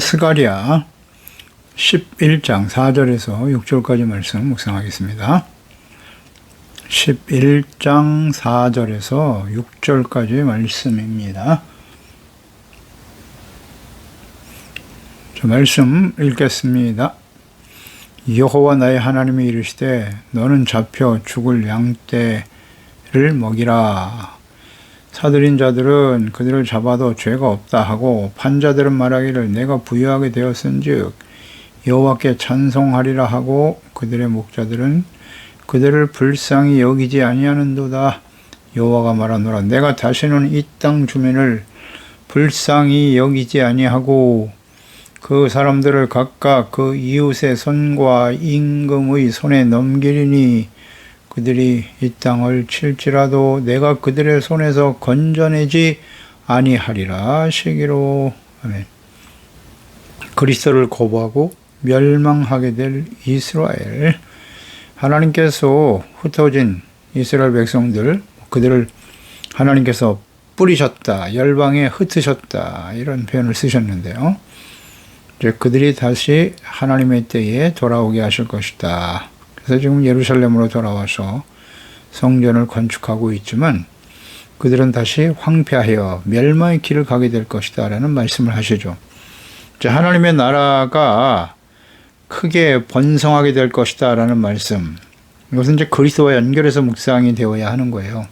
스가랴 11장 4절에서 6절까지 말씀 묵상하겠습니다. 11장 4절에서 6절까지 말씀입니다. 저 말씀 읽겠습니다. 여호와 나의 하나님이 이르시되 너는 잡혀 죽을 양떼를 먹이라. 사들인 자들은 그들을 잡아도 죄가 없다 하고 판자들은 말하기를 내가 부유하게 되었은즉 여호와께 찬송하리라 하고 그들의 목자들은 그들을 불쌍히 여기지 아니하는도다. 여호와가 말하노라 내가 다시는 이 땅 주민을 불쌍히 여기지 아니하고 그 사람들을 각각 그 이웃의 손과 임금의 손에 넘기리니 그들이 이 땅을 칠지라도 내가 그들의 손에서 건져내지 아니하리라 하시기로. 아멘. 그리스도를 거부하고 멸망하게 될 이스라엘, 하나님께서 흩어진 이스라엘 백성들, 그들을 하나님께서 뿌리셨다, 열방에 흩으셨다, 이런 표현을 쓰셨는데요. 이제 그들이 다시 하나님의 때에 돌아오게 하실 것이다. 그래서 지금 예루살렘으로 돌아와서 성전을 건축하고 있지만 그들은 다시 황폐하여 멸망의 길을 가게 될 것이다 라는 말씀을 하시죠. 하나님의 나라가 크게 번성하게 될 것이다 라는 말씀, 이것은 이제 그리스도와 연결해서 묵상이 되어야 하는 거예요.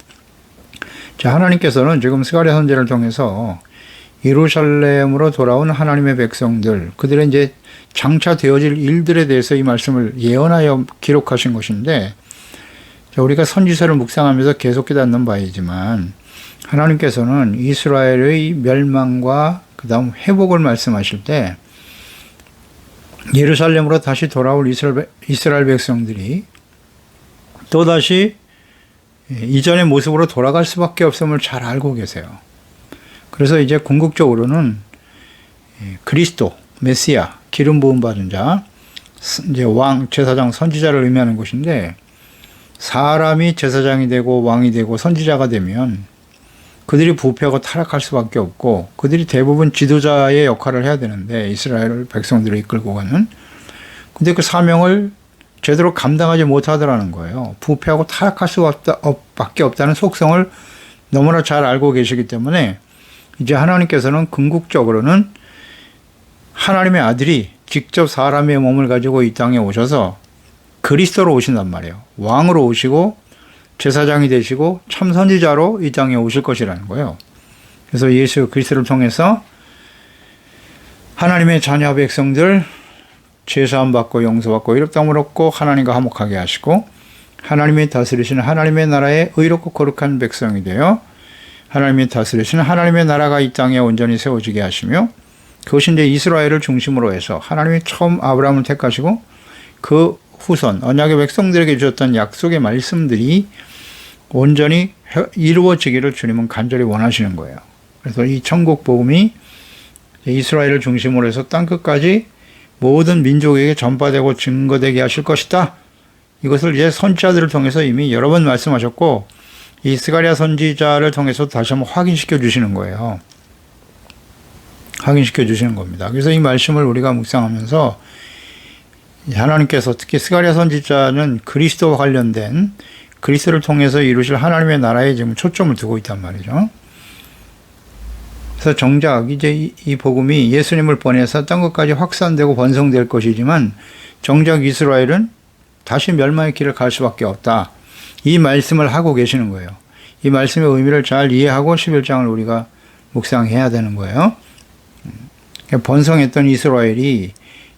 하나님께서는 지금 스가랴 선지자를 통해서 예루살렘으로 돌아온 하나님의 백성들, 그들의 이제 장차 되어질 일들에 대해서 이 말씀을 예언하여 기록하신 것인데, 우리가 선지서를 묵상하면서 계속 깨닫는 바이지만 하나님께서는 이스라엘의 멸망과 그 다음 회복을 말씀하실 때 예루살렘으로 다시 돌아올 이스라엘 백성들이 또다시 이전의 모습으로 돌아갈 수밖에 없음을 잘 알고 계세요. 그래서 이제 궁극적으로는 그리스도, 메시아, 기름 부음 받은 자, 이제 왕, 제사장, 선지자를 의미하는 것인데, 사람이 제사장이 되고 왕이 되고 선지자가 되면 그들이 부패하고 타락할 수밖에 없고 그들이 대부분 지도자의 역할을 해야 되는데, 이스라엘 백성들을 이끌고 가는. 근데 그 사명을 제대로 감당하지 못하더라는 거예요. 부패하고 타락할 수밖에 없다는 속성을 너무나 잘 알고 계시기 때문에 이제 하나님께서는 궁극적으로는 하나님의 아들이 직접 사람의 몸을 가지고 이 땅에 오셔서 그리스도로 오신단 말이에요. 왕으로 오시고 제사장이 되시고 참 선지자로 이 땅에 오실 것이라는 거예요. 그래서 예수 그리스도를 통해서 하나님의 자녀 백성들 제사함 받고 용서받고 의롭다함을 얻고 하나님과 화목하게 하시고 하나님이 다스리시는 하나님의 나라의 의롭고 거룩한 백성이 되어 하나님이 다스리시는 하나님의 나라가 이 땅에 온전히 세워지게 하시며, 그것이 이제 이스라엘을 중심으로 해서 하나님이 처음 아브라함을 택하시고 그 후손 언약의 백성들에게 주셨던 약속의 말씀들이 온전히 이루어지기를 주님은 간절히 원하시는 거예요. 그래서 이 천국 복음이 이스라엘을 중심으로 해서 땅끝까지 모든 민족에게 전파되고 증거되게 하실 것이다. 이것을 이제 선지자들을 통해서 이미 여러 번 말씀하셨고 이 스가랴 선지자를 통해서 다시 한번 확인시켜 주시는 거예요. 확인시켜 주시는 겁니다. 그래서 이 말씀을 우리가 묵상하면서 하나님께서 특히 스가랴 선지자는 그리스도와 관련된 그리스도를 통해서 이루실 하나님의 나라에 지금 초점을 두고 있단 말이죠. 그래서 정작 이제 이 복음이 예수님을 보내서 땅끝까지 확산되고 번성될 것이지만 정작 이스라엘은 다시 멸망의 길을 갈 수밖에 없다. 이 말씀을 하고 계시는 거예요. 이 말씀의 의미를 잘 이해하고 11장을 우리가 묵상해야 되는 거예요. 번성했던 이스라엘이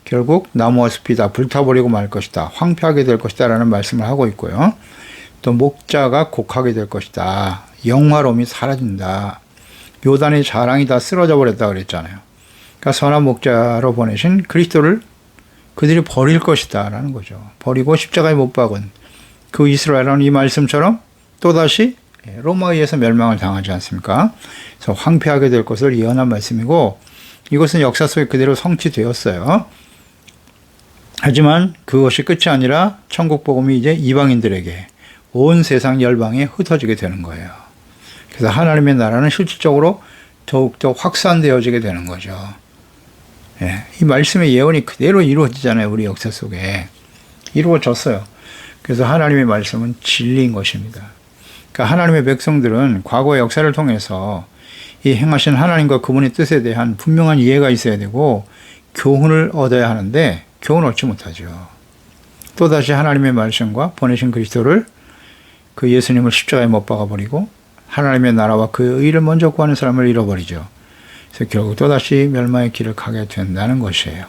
결국 나무와 숲이 다 불타버리고 말 것이다. 황폐하게 될 것이다 라는 말씀을 하고 있고요. 또 목자가 곡하게 될 것이다. 영화로움이 사라진다. 요단의 자랑이 다 쓰러져 버렸다 그랬잖아요. 그러니까 선한 목자로 보내신 그리스도를 그들이 버릴 것이다 라는 거죠. 버리고 십자가에 못 박은 그 이스라엘은 이 말씀처럼 또다시 로마에 의해서 멸망을 당하지 않습니까? 그래서 황폐하게 될 것을 예언한 말씀이고 이것은 역사 속에 그대로 성취되었어요. 하지만 그것이 끝이 아니라 천국 복음이 이제 이방인들에게 온 세상 열방에 흩어지게 되는 거예요. 그래서 하나님의 나라는 실질적으로 더욱더 확산되어지게 되는 거죠. 예, 이 말씀의 예언이 그대로 이루어지잖아요. 우리 역사 속에. 이루어졌어요. 그래서 하나님의 말씀은 진리인 것입니다. 그러니까 하나님의 백성들은 과거의 역사를 통해서 이 행하신 하나님과 그분의 뜻에 대한 분명한 이해가 있어야 되고 교훈을 얻어야 하는데 교훈을 얻지 못하죠. 또다시 하나님의 말씀과 보내신 그리스도를 그 예수님을 십자가에 못 박아버리고 하나님의 나라와 그 의를 먼저 구하는 사람을 잃어버리죠. 그래서 결국 또다시 멸망의 길을 가게 된다는 것이에요.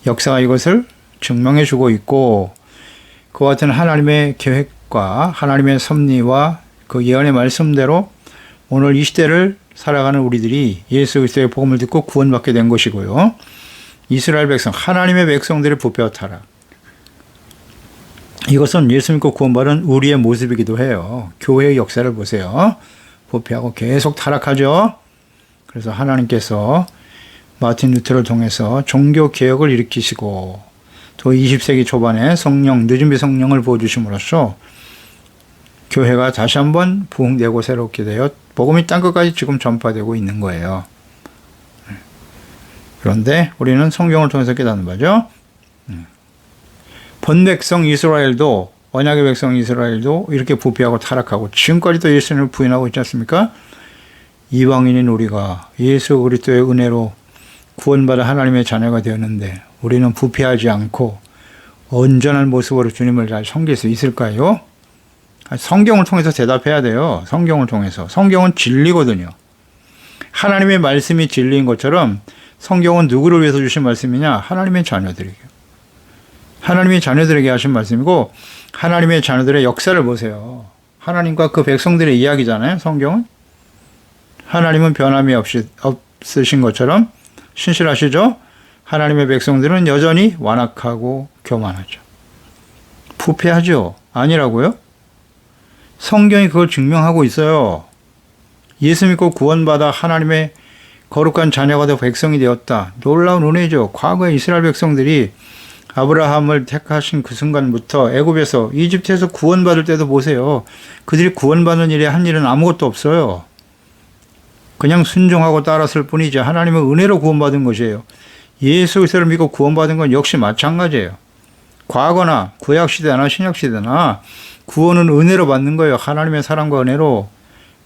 역사가 이것을 증명해 주고 있고 그와 같은 하나님의 계획과 하나님의 섭리와 그 예언의 말씀대로 오늘 이 시대를 살아가는 우리들이 예수 그리스도의 복음을 듣고 구원받게 된 것이고요. 이스라엘 백성, 하나님의 백성들의 부패와 타락. 이것은 예수 믿고 구원받은 우리의 모습이기도 해요. 교회의 역사를 보세요. 부패하고 계속 타락하죠. 그래서 하나님께서 마틴 루터를 통해서 종교 개혁을 일으키시고 또 20세기 초반에 성령, 늦은비 성령을 부어주심으로써 교회가 다시 한번 부흥되고 새롭게 되어 복음이 땅끝까지 지금 전파되고 있는 거예요. 그런데 우리는 성경을 통해서 깨닫는 바죠. 본 백성 이스라엘도 언약의 백성 이스라엘도 이렇게 부패하고 타락하고 지금까지도 예수님을 부인하고 있지 않습니까? 이방인인 우리가 예수 그리스도의 은혜로 구원받아 하나님의 자녀가 되었는데 우리는 부패하지 않고 온전한 모습으로 주님을 잘 섬길 수 있을까요? 성경을 통해서 대답해야 돼요. 성경을 통해서. 성경은 진리거든요. 하나님의 말씀이 진리인 것처럼 성경은 누구를 위해서 주신 말씀이냐? 하나님의 자녀들에게. 하나님의 자녀들에게 하신 말씀이고 하나님의 자녀들의 역사를 보세요. 하나님과 그 백성들의 이야기잖아요. 성경은. 하나님은 변함이 없으신 것처럼 신실하시죠? 하나님의 백성들은 여전히 완악하고 교만하죠. 부패하죠? 아니라고요? 성경이 그걸 증명하고 있어요. 예수 믿고 구원받아 하나님의 거룩한 자녀가 되어 백성이 되었다. 놀라운 은혜죠. 과거의 이스라엘 백성들이 아브라함을 택하신 그 순간부터 애굽에서 이집트에서 구원받을 때도 보세요. 그들이 구원받는 일에 한 일은 아무것도 없어요. 그냥 순종하고 따랐을 뿐이지 하나님의 은혜로 구원받은 것이에요. 예수 그리스도를 믿고 구원받은 건 역시 마찬가지예요. 과거나 구약시대나 신약시대나 구원은 은혜로 받는 거예요. 하나님의 사랑과 은혜로.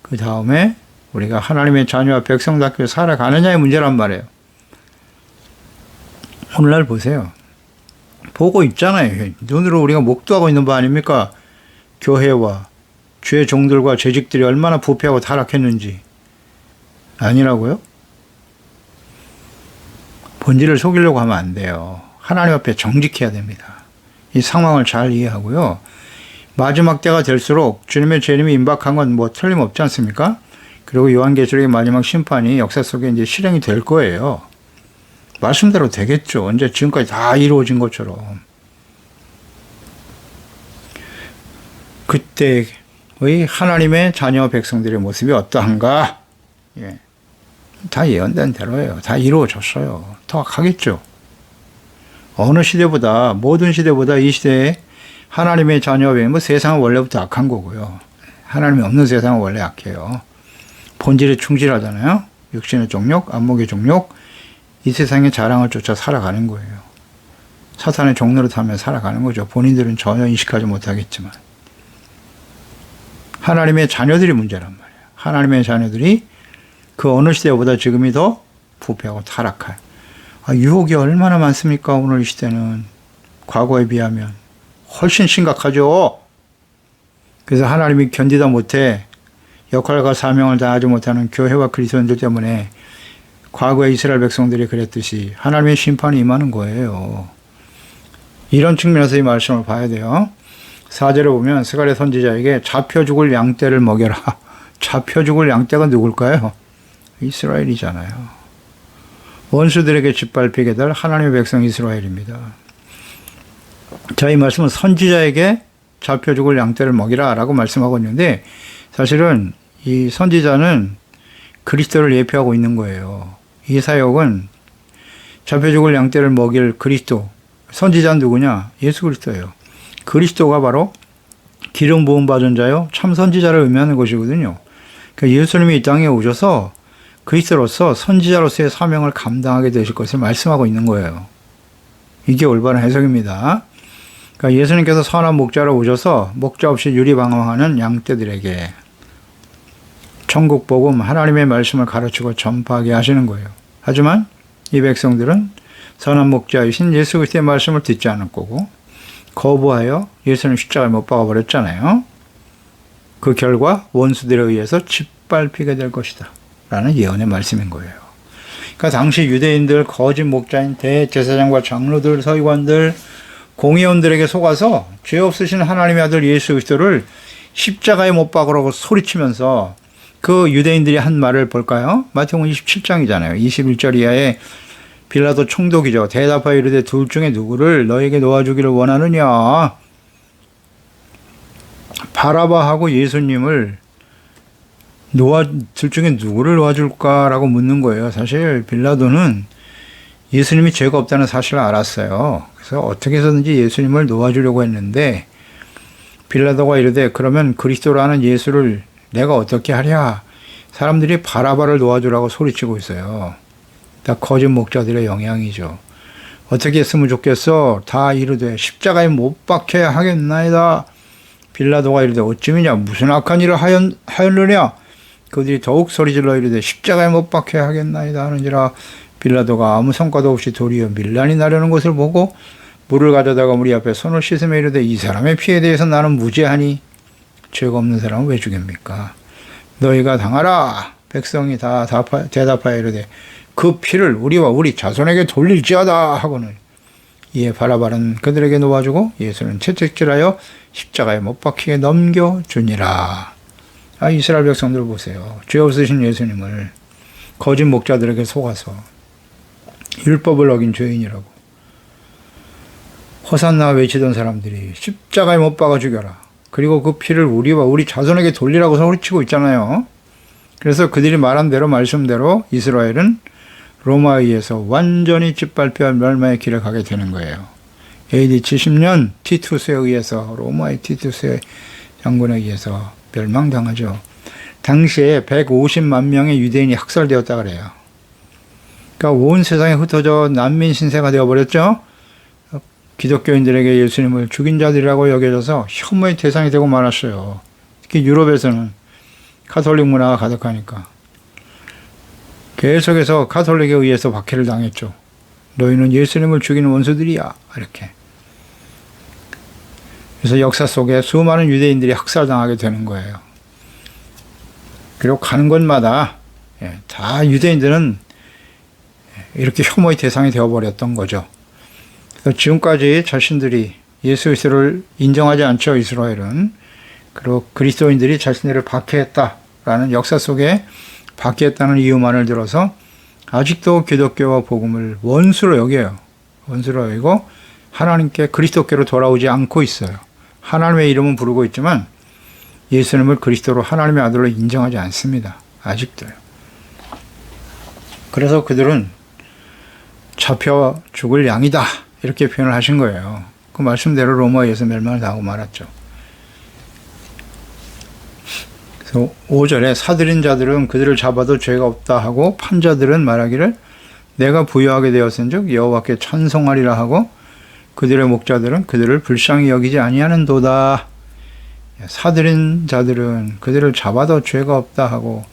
그 다음에 우리가 하나님의 자녀와 백성답게 살아가느냐의 문제란 말이에요. 오늘날 보세요. 보고 있잖아요. 눈으로 우리가 목도하고 있는 바 아닙니까? 교회와 주의 종들과 재직들이 얼마나 부패하고 타락했는지. 아니라고요? 본질을 속이려고 하면 안 돼요. 하나님 앞에 정직해야 됩니다. 이 상황을 잘 이해하고요. 마지막 때가 될수록 주님의 재림이 임박한 건 뭐 틀림없지 않습니까? 그리고 요한계시록의 마지막 심판이 역사 속에 이제 실행이 될 거예요. 말씀대로 되겠죠. 언제 지금까지 다 이루어진 것처럼. 그때의 하나님의 자녀 백성들의 모습이 어떠한가? 예. 다 예언된 대로예요. 다 이루어졌어요. 더 가겠죠. 어느 시대보다, 모든 시대보다 이 시대에 하나님의 자녀의 뭐 세상은 원래부터 악한 거고요. 하나님이 없는 세상은 원래 악해요. 본질에 충실하잖아요. 육신의 종욕, 안목의 종욕, 이 세상의 자랑을 쫓아 살아가는 거예요. 사탄의 종노릇하며 살아가는 거죠. 본인들은 전혀 인식하지 못하겠지만. 하나님의 자녀들이 문제란 말이에요. 하나님의 자녀들이 그 어느 시대보다 지금이 더 부패하고 타락할. 유혹이 얼마나 많습니까? 오늘 이 시대는. 과거에 비하면. 훨씬 심각하죠. 그래서 하나님이 견디다 못해 역할과 사명을 다하지 못하는 교회와 그리스도인들 때문에 과거의 이스라엘 백성들이 그랬듯이 하나님의 심판이 임하는 거예요. 이런 측면에서 이 말씀을 봐야 돼요. 4절에 보면 스가랴 선지자에게 잡혀 죽을 양떼를 먹여라. 잡혀 죽을 양떼가 누굴까요? 이스라엘이잖아요. 원수들에게 짓밟히게 될 하나님의 백성 이스라엘입니다. 자, 이 말씀은 선지자에게 잡혀 죽을 양떼를 먹이라 라고 말씀하고 있는데 사실은 이 선지자는 그리스도를 예표하고 있는 거예요. 이 사역은 잡혀 죽을 양떼를 먹일 그리스도. 선지자는 누구냐? 예수 그리스도예요. 그리스도가 바로 기름 부음 받은 자요 참 선지자를 의미하는 것이거든요. 그러니까 예수님이 이 땅에 오셔서 그리스도로서 선지자로서의 사명을 감당하게 되실 것을 말씀하고 있는 거예요. 이게 올바른 해석입니다. 그러니까 예수님께서 선한 목자로 오셔서 목자 없이 유리방황하는 양떼들에게 천국 복음 하나님의 말씀을 가르치고 전파하게 하시는 거예요. 하지만 이 백성들은 선한 목자이신 예수 그리스도의 말씀을 듣지 않을 거고 거부하여 예수님 십자가에 못 박아 버렸잖아요. 그 결과 원수들에 의해서 짓밟히게 될 것이다 라는 예언의 말씀인 거예요. 그러니까 당시 유대인들 거짓 목자인 대제사장과 장로들, 서기관들, 공의원들에게 속아서 죄 없으신 하나님의 아들 예수 그리스도를 십자가에 못 박으라고 소리치면서 그 유대인들이 한 말을 볼까요? 마태복음 27장이잖아요. 21절 이하에 빌라도 총독이죠. 대답하여 이르되 둘 중에 누구를 너에게 놓아주기를 원하느냐? 바라바하고 예수님을 둘 중에 누구를 놓아줄까라고 묻는 거예요. 사실 빌라도는 예수님이 죄가 없다는 사실을 알았어요. 그래서 어떻게 해서든지 예수님을 놓아주려고 했는데 빌라도가 이르되 그러면 그리스도라는 예수를 내가 어떻게 하랴? 사람들이 바라바를 놓아주라고 소리치고 있어요. 다 거짓 목자들의 영향이죠. 어떻게 했으면 좋겠어? 다 이르되 십자가에 못 박혀야 하겠나이다. 빌라도가 이르되 어찌미냐 무슨 악한 일을 하였느냐? 그들이 더욱 소리질러 이르되 십자가에 못 박혀야 하겠나이다 하는지라. 빌라도가 아무 성과도 없이 도리어 밀란이 나려는 것을 보고 물을 가져다가 우리 앞에 손을 씻으며 이르되 이 사람의 피에 대해서 나는 무죄하니 죄가 없는 사람은 왜 죽입니까? 너희가 당하라. 백성이 다 대답하여 이르되 그 피를 우리와 우리 자손에게 돌릴지어다 하고는 이에 바라바는 그들에게 놓아주고 예수는 채찍질하여 십자가에 못 박히게 넘겨주니라. 이스라엘 백성들 보세요. 죄 없으신 예수님을 거짓 목자들에게 속아서 율법을 어긴 죄인이라고 호산나 외치던 사람들이 십자가에 못 박아 죽여라. 그리고 그 피를 우리와 우리 자손에게 돌리라고 소리치고 있잖아요. 그래서 그들이 말한 대로 말씀대로 이스라엘은 로마에 의해서 완전히 짓밟혀 멸망의 길을 가게 되는 거예요. AD 70년 티투스에 의해서 로마의 티투스 장군에 의해서 멸망당하죠. 당시에 150만 명의 유대인이 학살되었다 그래요. 그러니까 온 세상에 흩어져 난민 신세가 되어버렸죠. 기독교인들에게 예수님을 죽인 자들이라고 여겨져서 혐오의 대상이 되고 말았어요. 특히 유럽에서는 가톨릭 문화가 가득하니까 계속해서 가톨릭에 의해서 박해를 당했죠. 너희는 예수님을 죽이는 원수들이야 이렇게. 그래서 역사 속에 수많은 유대인들이 학살당하게 되는 거예요. 그리고 가는 곳마다 다 유대인들은 이렇게 혐오의 대상이 되어버렸던 거죠. 그래서 지금까지 자신들이 예수 그리스도를 인정하지 않죠. 이스라엘은. 그리고 그리스도인들이 자신들을 박해했다라는 역사 속에 박해했다는 이유만을 들어서 아직도 기독교와 복음을 원수로 여겨요. 원수로 여기고 하나님께 그리스도께로 돌아오지 않고 있어요. 하나님의 이름은 부르고 있지만 예수님을 그리스도로 하나님의 아들로 인정하지 않습니다. 아직도요. 그래서 그들은 잡혀 죽을 양이다 이렇게 표현을 하신 거예요. 그 말씀대로 로마에서 멸망을 당하고 말았죠. 그래서 5절에 사들인 자들은 그들을 잡아도 죄가 없다 하고 판자들은 말하기를 내가 부유하게 되었은즉 여호와께 찬송하리라 하고 그들의 목자들은 그들을 불쌍히 여기지 아니하는도다. 사들인 자들은 그들을 잡아도 죄가 없다 하고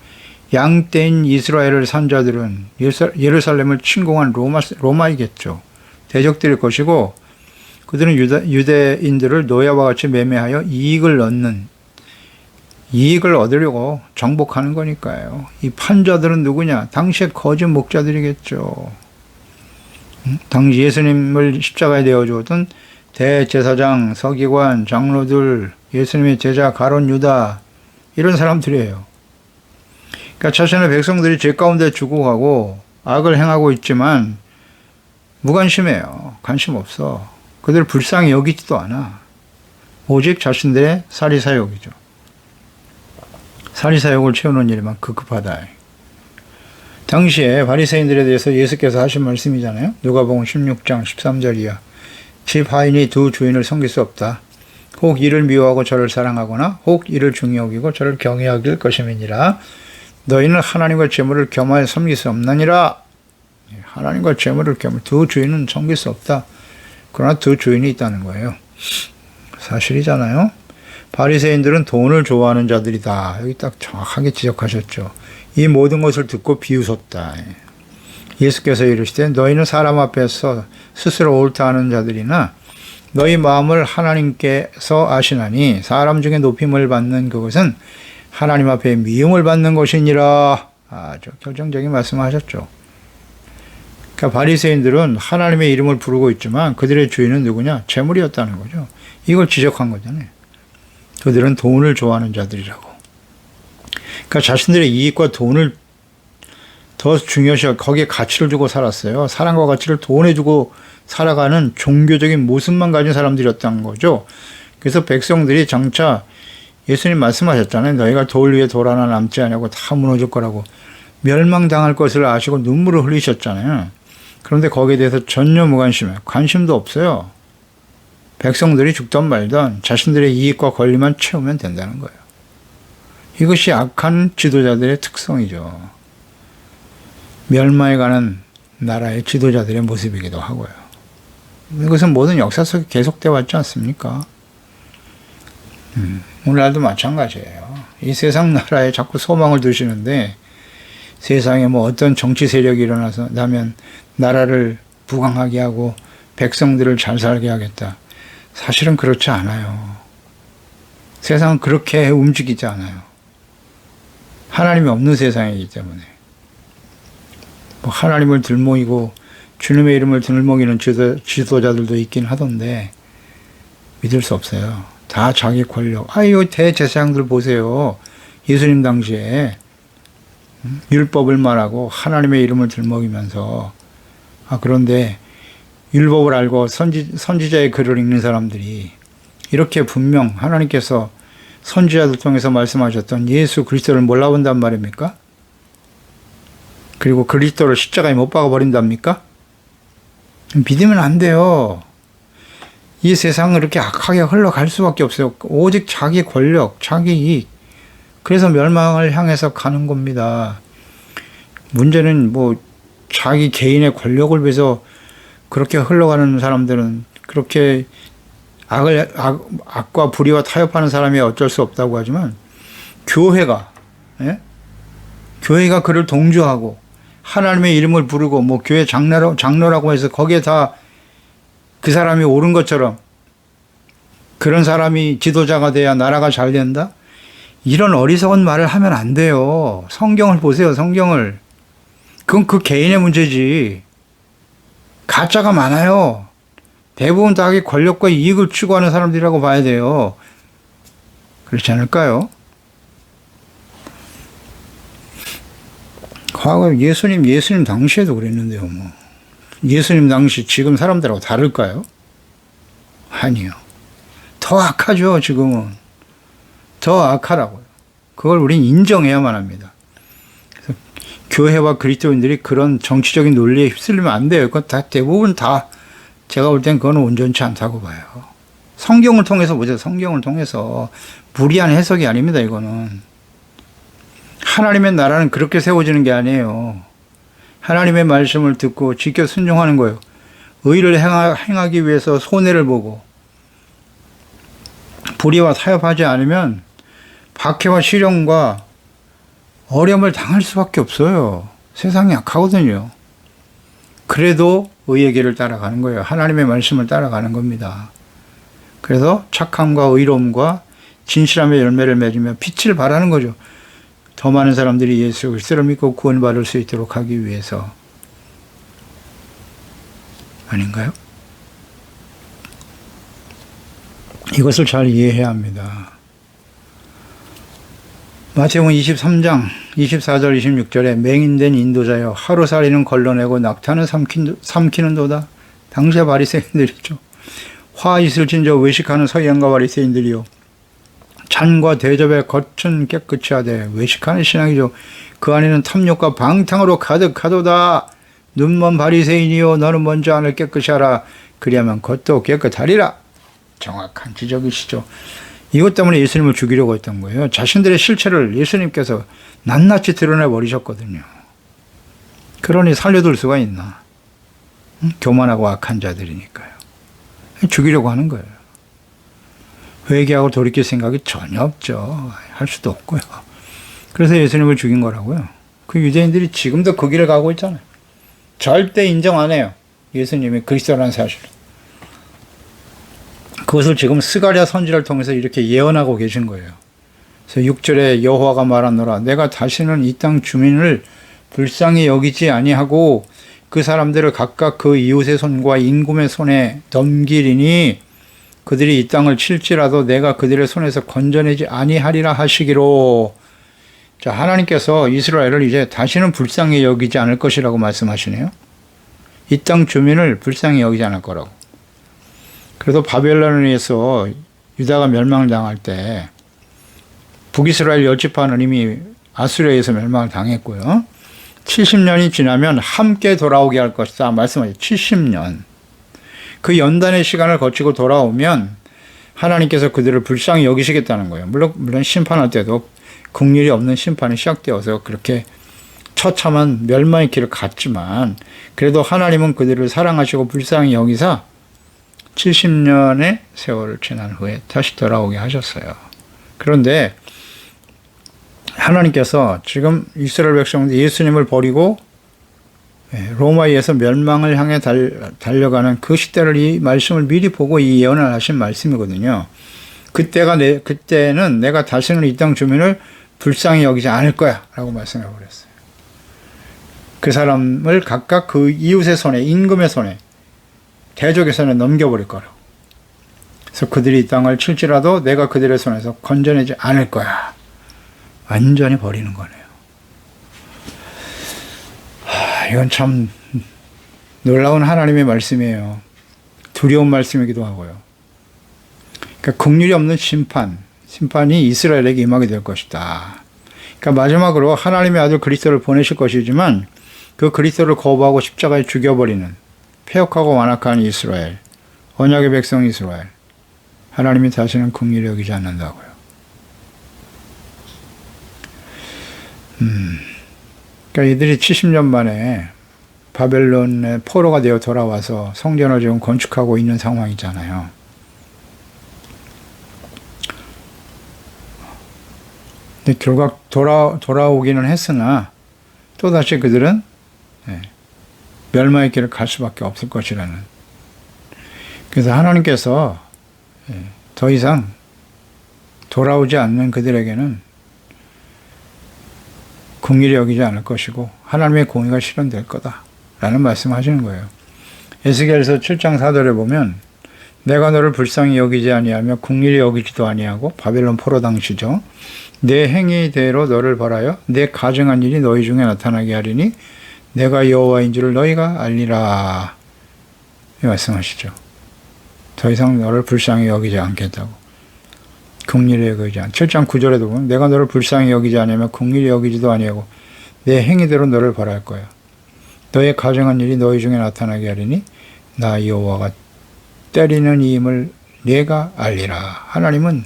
양떼인 이스라엘을 산 자들은 예루살렘을 침공한 로마이겠죠. 대적들일 것이고 그들은 유대인들을 노예와 같이 매매하여 이익을 얻으려고 정복하는 거니까요. 이 판자들은 누구냐? 당시의 거짓 목자들이겠죠. 당시 예수님을 십자가에 내어주었던 대제사장, 서기관, 장로들, 예수님의 제자 가룟 유다 이런 사람들이에요. 그러니까 자신의 백성들이 죄 가운데 죽어가고 악을 행하고 있지만 무관심해요. 관심 없어. 그들 불쌍히 여기지도 않아. 오직 자신들의 사리사욕이죠. 사리사욕을 채우는 일에만 급급하다. 당시에 바리새인들에 대해서 예수께서 하신 말씀이잖아요. 누가복음 16장 13절 이하. 집 하인이 두 주인을 섬길 수 없다. 혹 이를 미워하고 저를 사랑하거나 혹 이를 중히 여기고 저를 경외하길 것임이니라. 너희는 하나님과 재물을 겸하여 섬길 수 없느니라. 하나님과 재물을 겸하여 두 주인은 섬길 수 없다. 그러나 두 주인이 있다는 거예요. 사실이잖아요. 바리새인들은 돈을 좋아하는 자들이다. 여기 딱 정확하게 지적하셨죠. 이 모든 것을 듣고 비웃었다. 예수께서 이르시되 너희는 사람 앞에서 스스로 옳다 하는 자들이나 너희 마음을 하나님께서 아시나니 사람 중에 높임을 받는 그것은 하나님 앞에 미움을 받는 것이니라. 아주 결정적인 말씀하셨죠. 그러니까 바리새인들은 하나님의 이름을 부르고 있지만 그들의 주인은 누구냐? 재물이었다는 거죠. 이걸 지적한 거잖아요. 그들은 돈을 좋아하는 자들이라고. 그러니까 자신들의 이익과 돈을 더 중요시 거기에 가치를 두고 살았어요. 사랑과 가치를 돈에 주고 살아가는 종교적인 모습만 가진 사람들이었다는 거죠. 그래서 백성들이 장차 예수님 말씀하셨잖아요. 너희가 돌 위에 돌 하나 남지 않냐고 다 무너질 거라고 멸망당할 것을 아시고 눈물을 흘리셨잖아요. 그런데 거기에 대해서 전혀 무관심해. 관심도 없어요. 백성들이 죽던 말던 자신들의 이익과 권리만 채우면 된다는 거예요. 이것이 악한 지도자들의 특성이죠. 멸망해가는 나라의 지도자들의 모습이기도 하고요. 이것은 모든 역사 속에 계속되어 왔지 않습니까? 오늘날도 마찬가지예요. 이 세상 나라에 자꾸 소망을 두시는데 세상에 뭐 어떤 정치 세력이 일어나서 나면 나라를 부강하게 하고 백성들을 잘 살게 하겠다. 사실은 그렇지 않아요. 세상은 그렇게 움직이지 않아요. 하나님이 없는 세상이기 때문에. 뭐 하나님을 들먹이고 주님의 이름을 들먹이는 지도자들도 있긴 하던데 믿을 수 없어요. 다 자기 권력. 아유, 대제사장들 보세요. 예수님 당시에 율법을 말하고 하나님의 이름을 들먹이면서 그런데 율법을 알고 선지자의 글을 읽는 사람들이 이렇게 분명 하나님께서 선지자들 통해서 말씀하셨던 예수 그리스도를 몰라본단 말입니까? 그리고 그리스도를 십자가에 못 박아버린답니까? 믿으면 안 돼요. 이 세상은 이렇게 악하게 흘러갈 수밖에 없어요. 오직 자기 권력, 자기 이익. 그래서 멸망을 향해서 가는 겁니다. 문제는 뭐 자기 개인의 권력을 위해서 그렇게 흘러가는 사람들은 그렇게 악과 불의와 타협하는 사람이 어쩔 수 없다고 하지만 교회가 그를 동조하고 하나님의 이름을 부르고 뭐 교회 장로라고 해서 거기에 다 그 사람이 옳은 것처럼 그런 사람이 지도자가 돼야 나라가 잘 된다? 이런 어리석은 말을 하면 안 돼요. 성경을 보세요. 성경을. 그건 그 개인의 문제지. 가짜가 많아요. 대부분 다 권력과 이익을 추구하는 사람들이라고 봐야 돼요. 그렇지 않을까요? 과거 예수님 당시에도 그랬는데요. 뭐 예수님 당시 지금 사람들하고 다를까요? 아니요. 더 악하죠. 지금은. 더 악하라고요. 그걸 우린 인정해야만 합니다. 그래서 교회와 그리스도인들이 그런 정치적인 논리에 휩쓸리면 안 돼요. 그건 대부분 다 제가 볼 땐 그건 온전치 않다고 봐요. 성경을 통해서 보세요. 성경을 통해서 무리한 해석이 아닙니다. 이거는. 하나님의 나라는 그렇게 세워지는 게 아니에요. 하나님의 말씀을 듣고 지켜 순종하는 거예요. 의를 행하기 위해서 손해를 보고 불의와 타협하지 않으면 박해와 시련과 어려움을 당할 수밖에 없어요. 세상이 약하거든요. 그래도 의의 길을 따라가는 거예요. 하나님의 말씀을 따라가는 겁니다. 그래서 착함과 의로움과 진실함의 열매를 맺으며 빛을 발하는 거죠. 더 많은 사람들이 예수 그리스도를 믿고 구원받을 수 있도록 하기 위해서. 아닌가요? 이것을 잘 이해해야 합니다. 마태복음 23장 24절 26절에 맹인된 인도자여 하루살이는 걸러내고 낙타는 삼키는도다. 당시의 바리새인들이죠. 화 있을진저 외식하는 서기관과 바리새인들이요 잔과 대접에 겉은 깨끗이 하되 외식하는 신앙이죠. 그 안에는 탐욕과 방탕으로 가득하도다. 눈먼 바리새인이요 너는 먼저 안을 깨끗이 하라. 그리하면 겉도 깨끗하리라. 정확한 지적이시죠. 이것 때문에 예수님을 죽이려고 했던 거예요. 자신들의 실체를 예수님께서 낱낱이 드러내 버리셨거든요. 그러니 살려둘 수가 있나? 교만하고 악한 자들이니까요. 죽이려고 하는 거예요. 회개하고 돌이킬 생각이 전혀 없죠. 할 수도 없고요. 그래서 예수님을 죽인 거라고요. 그 유대인들이 지금도 그 길을 가고 있잖아요. 절대 인정 안 해요. 예수님이 그리스도라는 사실을. 그것을 지금 스가랴 선지를 통해서 이렇게 예언하고 계신 거예요. 그래서 6절에 여호와가 말하노라 내가 다시는 이 땅 주민을 불쌍히 여기지 아니하고 그 사람들을 각각 그 이웃의 손과 임금의 손에 넘기리니 그들이 이 땅을 칠지라도 내가 그들의 손에서 건져내지 아니하리라 하시기로. 자, 하나님께서 이스라엘을 이제 다시는 불쌍히 여기지 않을 것이라고 말씀하시네요. 이 땅 주민을 불쌍히 여기지 않을 거라고. 그래도 바벨론에 의해서 유다가 멸망을 당할 때 북이스라엘 10지파는 이미 아수르에 의해서 멸망을 당했고요. 70년이 지나면 함께 돌아오게 할 것이다 말씀하셨죠. 70년. 그 연단의 시간을 거치고 돌아오면 하나님께서 그들을 불쌍히 여기시겠다는 거예요. 물론 심판할 때도 긍휼이 없는 심판이 시작되어서 그렇게 처참한 멸망의 길을 갔지만 그래도 하나님은 그들을 사랑하시고 불쌍히 여기사 70년의 세월을 지난 후에 다시 돌아오게 하셨어요. 그런데 하나님께서 지금 이스라엘 백성들 예수님을 버리고 로마에 의해서 멸망을 향해 달려가는 그 시대를 이 말씀을 미리 보고 이 예언을 하신 말씀이거든요. 그때는 내가 다시는 이 땅 주민을 불쌍히 여기지 않을 거야 라고 말씀을 버렸어요. 그 사람을 각각 그 이웃의 손에 임금의 손에 대적의 손에 넘겨버릴 거라고. 그래서 그들이 이 땅을 칠지라도 내가 그들의 손에서 건져내지 않을 거야. 완전히 버리는 거네요. 이건 참 놀라운 하나님의 말씀이에요. 두려운 말씀이기도 하고요. 그러니까 긍휼이 없는 심판이 이스라엘에게 임하게 될 것이다. 그러니까 마지막으로 하나님의 아들 그리스도를 보내실 것이지만 그 그리스도를 거부하고 십자가에 죽여버리는 폐역하고 완악한 이스라엘, 언약의 백성 이스라엘, 하나님이 다시는 긍휼히 여기지 않는다고요. 그러니까 이들이 70년 만에 바벨론의 포로가 되어 돌아와서 성전을 지금 건축하고 있는 상황이잖아요. 근데 결국 돌아오기는 했으나 또다시 그들은 멸망의 길을 갈 수밖에 없을 것이라는. 그래서 하나님께서 더 이상 돌아오지 않는 그들에게는 긍휼히 여기지 않을 것이고 하나님의 공의가 실현될 거다라는 말씀하시는 거예요. 에스겔서 7장 4절에 보면 내가 너를 불쌍히 여기지 아니하며 긍휼히 여기지도 아니하고 바벨론 포로 당시죠. 내 행위대로 너를 벌하여 내 가증한 일이 너희 중에 나타나게 하리니 내가 여호와인 줄을 너희가 알리라. 이 말씀하시죠. 더 이상 너를 불쌍히 여기지 않겠다고. 긍휼히 여기지 않. 7장 9절에도 보면 내가 너를 불쌍히 여기지 않으며 긍휼히 여기지도 아니하고 내 행위대로 너를 벌할 거야. 너의 가증한 일이 너희 중에 나타나게 하리니 나 여호와가 때리는 이임을 내가 알리라. 하나님은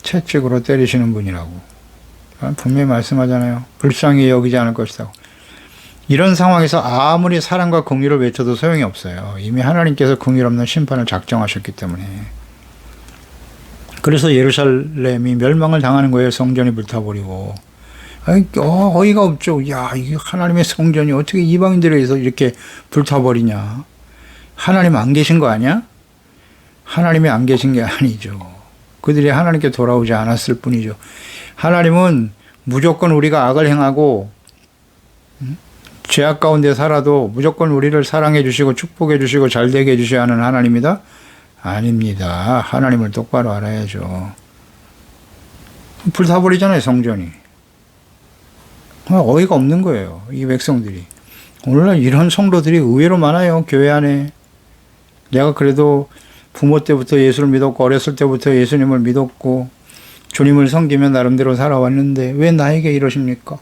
채찍으로 때리시는 분이라고 분명히 말씀하잖아요. 불쌍히 여기지 않을 것이다. 이런 상황에서 아무리 사랑과 긍휼을 외쳐도 소용이 없어요. 이미 하나님께서 긍휼 없는 심판을 작정하셨기 때문에. 그래서 예루살렘이 멸망을 당하는 거예요. 성전이 불타버리고. 어이가 없죠. 야, 이게 하나님의 성전이 어떻게 이방인들에 의해서 이렇게 불타버리냐. 하나님 안 계신 거 아니야? 하나님이 안 계신 게 아니죠. 그들이 하나님께 돌아오지 않았을 뿐이죠. 하나님은 무조건 우리가 악을 행하고 죄악 가운데 살아도 무조건 우리를 사랑해 주시고 축복해 주시고 잘되게 해주셔야 하는 하나님이다? 아닙니다. 하나님을 똑바로 알아야죠. 불타버리잖아요, 성전이. 어이가 없는 거예요, 이 백성들이. 오늘날 이런 성도들이 의외로 많아요, 교회 안에. 내가 그래도 부모 때부터 예수를 믿었고 어렸을 때부터 예수님을 믿었고 주님을 섬기며 나름대로 살아왔는데 왜 나에게 이러십니까?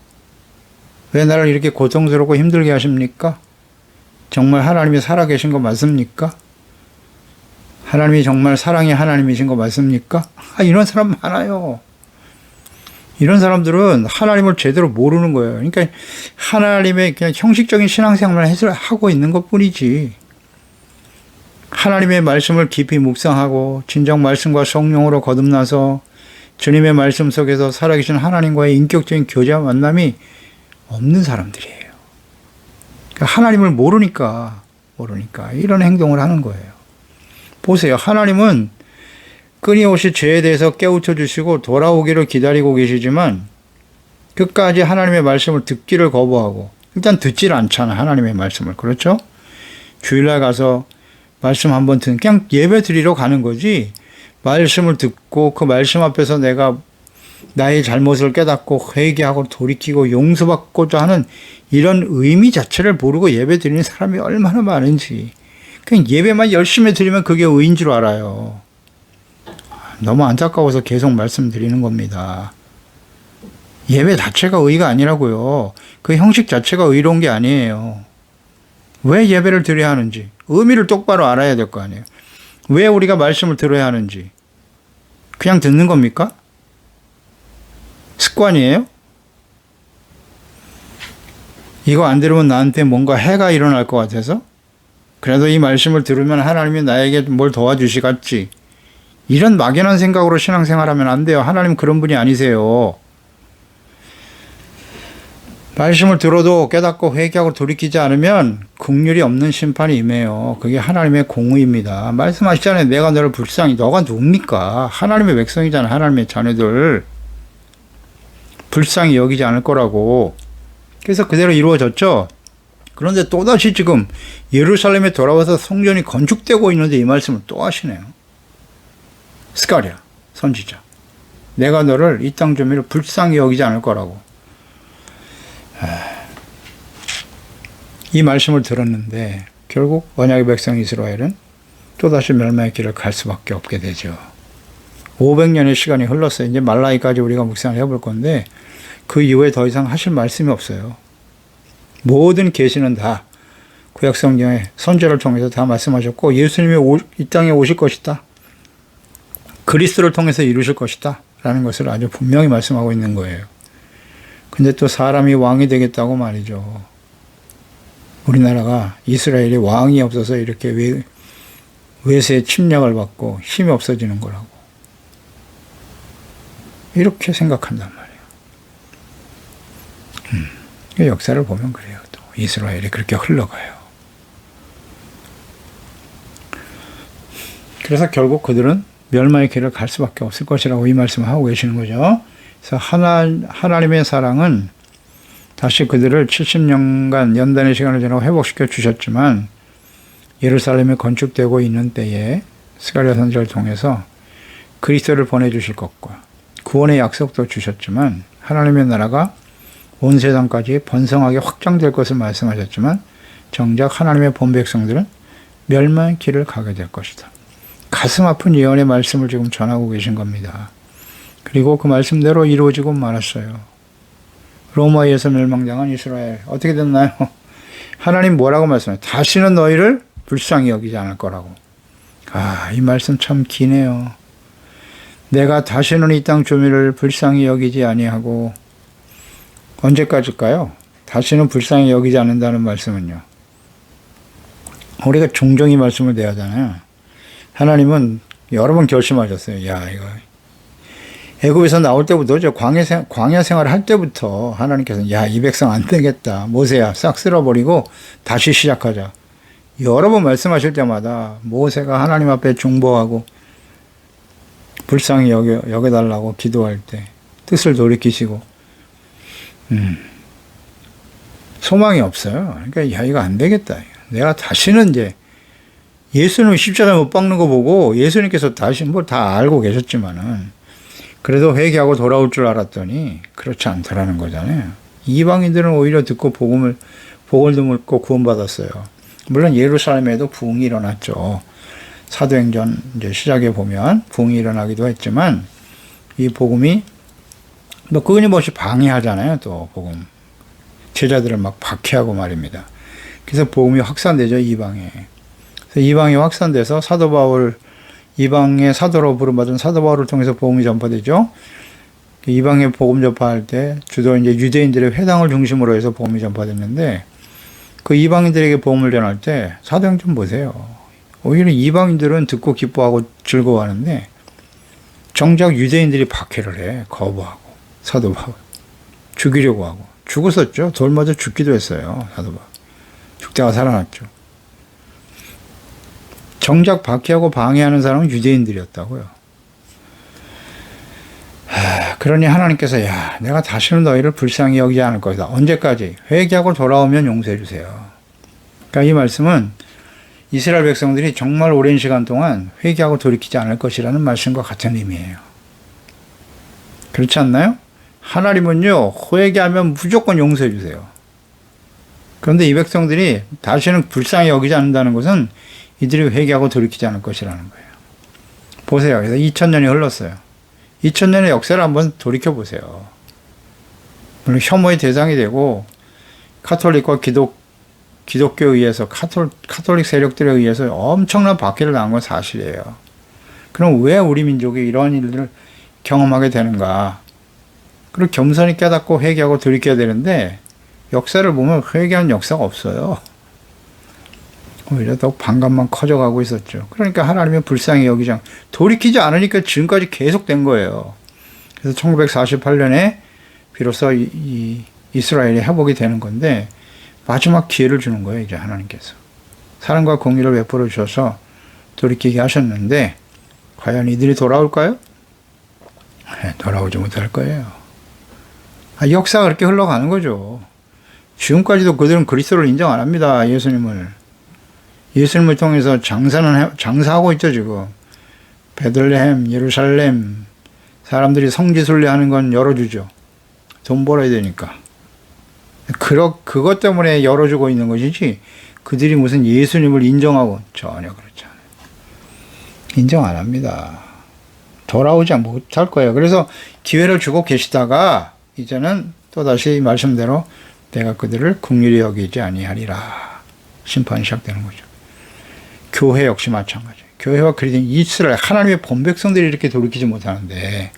왜 나를 이렇게 고통스럽고 힘들게 하십니까? 정말 하나님이 살아계신 거 맞습니까? 하나님이 정말 사랑의 하나님이신 거 맞습니까? 이런 사람 많아요. 이런 사람들은 하나님을 제대로 모르는 거예요. 그러니까 하나님의 그냥 형식적인 신앙생활만 하고 있는 것 뿐이지. 하나님의 말씀을 깊이 묵상하고 진정 말씀과 성령으로 거듭나서 주님의 말씀 속에서 살아계신 하나님과의 인격적인 교제와 만남이 없는 사람들이에요. 그러니까 하나님을 모르니까 이런 행동을 하는 거예요. 보세요. 하나님은 끊임없이 죄에 대해서 깨우쳐 주시고 돌아오기를 기다리고 계시지만 끝까지 하나님의 말씀을 듣기를 거부하고 일단 듣질 않잖아. 하나님의 말씀을. 그렇죠? 주일날 가서 말씀 한번 듣는 그냥 예배 드리러 가는 거지 말씀을 듣고 그 말씀 앞에서 내가 나의 잘못을 깨닫고 회개하고 돌이키고 용서받고자 하는 이런 의미 자체를 모르고 예배 드리는 사람이 얼마나 많은지 그냥 예배만 열심히 드리면 그게 의인 줄 알아요. 너무 안타까워서 계속 말씀드리는 겁니다. 예배 자체가 의가 아니라고요. 그 형식 자체가 의로운 게 아니에요. 왜 예배를 드려야 하는지 의미를 똑바로 알아야 될 거 아니에요. 왜 우리가 말씀을 들어야 하는지 그냥 듣는 겁니까? 습관이에요? 이거 안 들으면 나한테 뭔가 해가 일어날 것 같아서 그래도 이 말씀을 들으면 하나님이 나에게 뭘 도와주시겠지. 이런 막연한 생각으로 신앙생활하면 안 돼요. 하나님 그런 분이 아니세요. 말씀을 들어도 깨닫고 회개하고 돌이키지 않으면 긍휼이 없는 심판이 임해요. 그게 하나님의 공의입니다. 말씀하시잖아요. 내가 너를 불쌍히. 너가 누굽니까? 하나님의 백성이잖아. 하나님의 자녀들. 불쌍히 여기지 않을 거라고. 그래서 그대로 이루어졌죠. 그런데 또다시 지금 예루살렘에 돌아와서 성전이 건축되고 있는데 이 말씀을 또 하시네요. 스가랴 선지자. 내가 너를 이 땅 주민을 불쌍히 여기지 않을 거라고. 이 말씀을 들었는데 결국 언약의 백성 이스라엘은 또다시 멸망의 길을 갈 수밖에 없게 되죠. 500년의 시간이 흘렀어요. 이제 말라기까지 우리가 묵상을 해볼 건데 그 이후에 더 이상 하실 말씀이 없어요. 모든 계시는 다 구약 성경의 선지자를 통해서 다 말씀하셨고 예수님이 이 땅에 오실 것이다. 그리스도를 통해서 이루실 것이다. 라는 것을 아주 분명히 말씀하고 있는 거예요. 근데 또 사람이 왕이 되겠다고 말이죠. 우리나라가 이스라엘이 왕이 없어서 이렇게 외세의 침략을 받고 힘이 없어지는 거라고. 이렇게 생각한단 말이에요. 역사를 보면 그래요. 또 이스라엘이 그렇게 흘러가요. 그래서 결국 그들은 멸망의 길을 갈 수밖에 없을 것이라고 이 말씀을 하고 계시는 거죠. 그래서 하나님의 사랑은 다시 그들을 70년간 연단의 시간을 지나고 회복시켜 주셨지만 예루살렘이 건축되고 있는 때에 스가랴 선지자를 통해서 그리스도를 보내주실 것과 구원의 약속도 주셨지만 하나님의 나라가 온 세상까지 번성하게 확장될 것을 말씀하셨지만 정작 하나님의 본 백성들은 멸망의 길을 가게 될 것이다. 가슴 아픈 예언의 말씀을 지금 전하고 계신 겁니다. 그리고 그 말씀대로 이루어지고 말았어요. 로마에서 멸망당한 이스라엘 어떻게 됐나요? 하나님 뭐라고 말씀해요? 다시는 너희를 불쌍히 여기지 않을 거라고. 이 말씀 참 기네요. 내가 다시는 이 땅 주민을 불쌍히 여기지 아니하고 언제까지일까요? 다시는 불쌍히 여기지 않는다는 말씀은요. 우리가 종종 이 말씀을 내야 하잖아요. 하나님은 여러 번 결심하셨어요. 이거 애굽에서 나올 때부터 광야 생활을 할 때부터 하나님께서는 이 백성 안 되겠다. 모세야 싹 쓸어버리고 다시 시작하자. 여러 번 말씀하실 때마다 모세가 하나님 앞에 중보하고 불쌍히 여겨달라고 기도할 때 뜻을 돌이키시고 소망이 없어요. 그러니까 이거 안 되겠다. 내가 다시는 이제 예수님 십자가에 못 박는 거 보고 예수님께서 다시 뭘 다 알고 계셨지만은 그래도 회개하고 돌아올 줄 알았더니 그렇지 않더라는 거잖아요. 이방인들은 오히려 듣고 복을 듣고 구원받았어요. 물론 예루살렘에도 부흥이 일어났죠. 사도행전 이제 시작에 보면 부흥이 일어나기도 했지만 이 복음이 끊임없이 방해하잖아요. 또 복음 제자들을 막 박해하고 말입니다. 그래서 복음이 확산되죠. 이방에. 그래서 이방이 확산돼서 사도 바울 이방의 사도로 부름받은 사도 바울을 통해서 복음이 전파되죠. 이방의 복음 전파할 때 주로 이제 유대인들의 회당을 중심으로 해서 복음이 전파됐는데 그 이방인들에게 복음을 전할 때 사도행전 보세요. 오히려 이방인들은 듣고 기뻐하고 즐거워하는데 정작 유대인들이 박해를 해. 거부하고 사도 바울 죽이려고 하고 죽었었죠. 돌 맞아 죽기도 했어요. 사도 바울 죽다가 살아났죠. 정작 박해하고 방해하는 사람은 유대인들이었다고요. 그러니 하나님께서 야 내가 다시는 너희를 불쌍히 여기지 않을 것이다. 언제까지? 회개하고 돌아오면 용서해 주세요. 그러니까 이 말씀은 이스라엘 백성들이 정말 오랜 시간 동안 회개하고 돌이키지 않을 것이라는 말씀과 같은 의미예요. 그렇지 않나요? 하나님은요 회개하면 무조건 용서해 주세요. 그런데 이 백성들이 다시는 불쌍히 여기지 않는다는 것은 이들이 회개하고 돌이키지 않을 것이라는 거예요. 보세요. 그래서 2000년이 흘렀어요. 2000년의 역사를 한번 돌이켜보세요. 물론 혐오의 대상이 되고 카톨릭과 기독교에 의해서 카톨릭 세력들에 의해서 엄청난 박해를 당한 건 사실이에요. 그럼 왜 우리 민족이 이러한 일들을 경험하게 되는가? 그리고 겸손히 깨닫고 회개하고 돌이켜야 되는데 역사를 보면 회개한 역사가 없어요. 오히려 더 반감만 커져가고 있었죠. 그러니까 하나님의 불쌍히 여기지 돌이키지 않으니까 지금까지 계속된 거예요. 그래서 1948년에 비로소 이 이스라엘이 회복이 되는 건데 마지막 기회를 주는 거예요. 이제 하나님께서 사랑과 공의를 베풀어 주셔서 돌이키게 하셨는데 과연 이들이 돌아올까요? 돌아오지 못할 거예요. 역사가 그렇게 흘러가는 거죠. 지금까지도 그들은 그리스도를 인정 안 합니다. 예수님을 통해서 장사하고 있죠, 지금. 베들레헴, 예루살렘, 사람들이 성지순례 하는 건 열어주죠. 돈 벌어야 되니까. 그것 때문에 열어주고 있는 것이지, 그들이 무슨 예수님을 인정하고, 전혀 그렇지 않아요. 인정 안 합니다. 돌아오지 못할 거예요. 그래서 기회를 주고 계시다가, 이제는 또다시 말씀대로 내가 그들을 긍휼히 여기지 아니하리라. 심판이 시작되는 거죠. 교회 역시 마찬가지예요. 교회와 그리스도인 이스라엘, 하나님의 본백성들이 이렇게 돌이키지 못하는데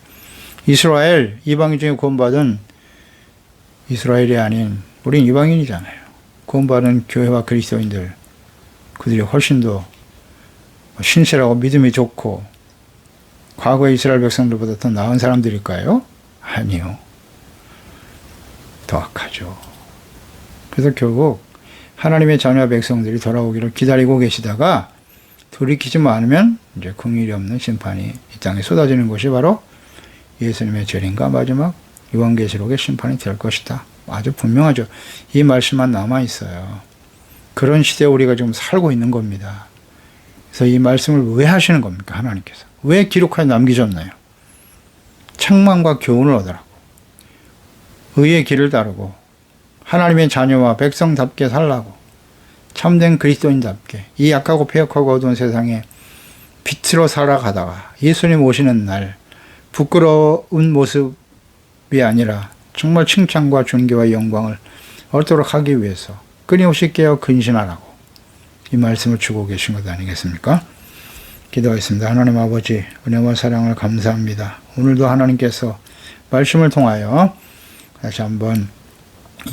이스라엘, 이방인 중에 구원받은 이스라엘이 아닌 우린 이방인이잖아요. 구원받은 교회와 그리스도인들, 그들이 훨씬 더 신실하고 믿음이 좋고 과거의 이스라엘 백성들보다 더 나은 사람들일까요? 아니요. 더 악하죠. 그래서 결국 하나님의 자녀 백성들이 돌아오기를 기다리고 계시다가 돌이키지 않으면 이제 긍휼이 없는 심판이 이 땅에 쏟아지는 것이 바로 예수님의 재림과 마지막 요한계시록의 심판이 될 것이다. 아주 분명하죠. 이 말씀만 남아 있어요. 그런 시대에 우리가 지금 살고 있는 겁니다. 그래서 이 말씀을 왜 하시는 겁니까? 하나님께서. 왜 기록하여 남기셨나요? 책망과 교훈을 얻으라고. 의의 길을 따르고 하나님의 자녀와 백성답게 살라고 참된 그리스도인답게 이 약하고 폐역하고 어두운 세상에 빛으로 살아가다가 예수님 오시는 날 부끄러운 모습이 아니라 정말 칭찬과 존귀와 영광을 얻도록 하기 위해서 끊임없이 깨어 근신하라고 이 말씀을 주고 계신 것 아니겠습니까? 기도하겠습니다. 하나님 아버지 은혜와 사랑을 감사합니다. 오늘도 하나님께서 말씀을 통하여 다시 한번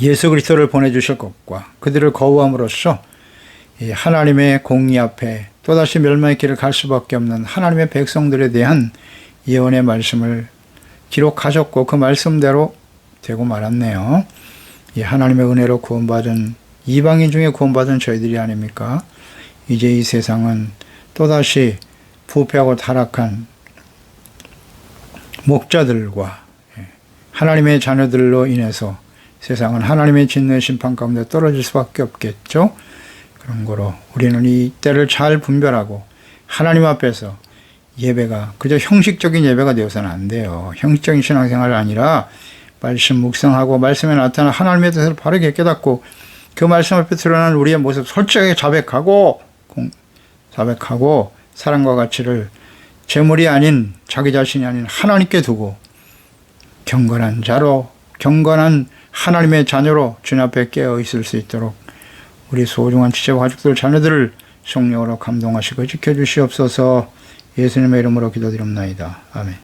예수 그리스도를 보내주실 것과 그들을 거부함으로써 이 하나님의 공의 앞에 또다시 멸망의 길을 갈 수밖에 없는 하나님의 백성들에 대한 예언의 말씀을 기록하셨고 그 말씀대로 되고 말았네요. 이 하나님의 은혜로 구원받은 이방인 중에 구원받은 저희들이 아닙니까? 이제 이 세상은 또다시 부패하고 타락한 목자들과 하나님의 자녀들로 인해서 세상은 하나님의 진노의 심판 가운데 떨어질 수밖에 없겠죠. 그런 거로 우리는 이 때를 잘 분별하고 하나님 앞에서 예배가 그저 형식적인 예배가 되어서는 안 돼요. 형식적인 신앙생활이 아니라 말씀 묵상하고 말씀에 나타난 하나님의 뜻을 바르게 깨닫고 그 말씀 앞에 드러난 우리의 모습 솔직하게 자백하고 사랑과 가치를 재물이 아닌 자기 자신이 아닌 하나님께 두고 경건한 자로 경건한 하나님의 자녀로 주님 앞에 깨어 있을 수 있도록 우리 소중한 지체와 가족들 자녀들을 성령으로 감동하시고 지켜주시옵소서. 예수님의 이름으로 기도드립니다. 아멘.